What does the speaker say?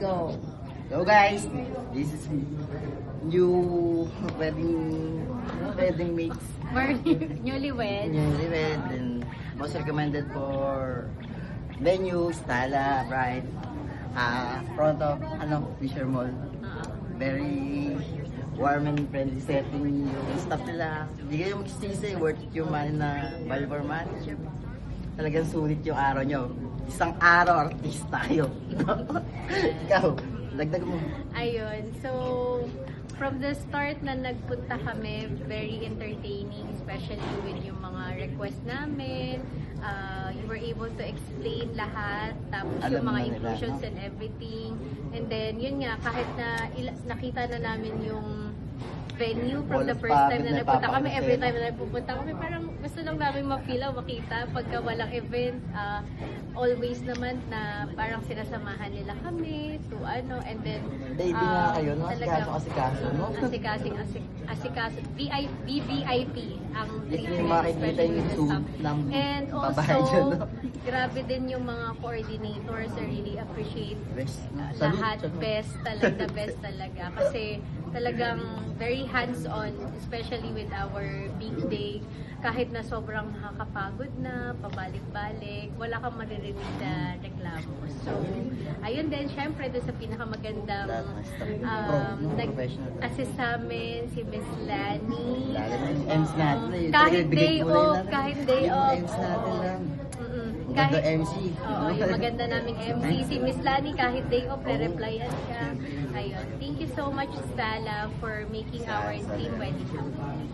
Go. So guys, this is new wedding mates. Newlywed. Newlywed and most recommended for venue, Stala, right? Front of Fisher Mall. Very warm and friendly setting yung staff nila. Hindi kayo magsisisi, worth it yung money na value for money. Talagang sulit yung araw nyo. Isang araw, artist tayo. Ikaw, dagdag mo. Ayun. So, from the start na nagpunta kami, very entertaining, especially with yung mga request namin. You were able to explain lahat, tapos yung mga inclusions and everything. And then, yun nga, kahit na nakita na namin yung venue from the first time na nagpunta kami, every time na nagpupunta kami, parang gusto lang namin ma-feel o makita pagka walang event. Always naman na parang sinasamahan nila kami to and then Baby nga kayo, no? Asikaso, no? Asikaso, VVIP ang Yes, yung makikita yung suit ng and babae dyan, no? grabe din yung mga coordinators. I really appreciate Best. lahat. Best talaga. Kasi talagang very hands-on, especially with our big day. Kahit na sobrang nakakapagod na, pabalik-balik, wala kang maririnig na reklamo. So, ayun din, syempre, doon sa pinakamagandang nag-assist sa amin, si Miss Lani. Ems natin. Kahit day off. Ems natin lang. Maganda MC. Oo, yung maganda naming MC. Si Miss Lani, kahit day off, re-replyan ka. Ayun. Thank you so much, Stala, for making our team wedding happen.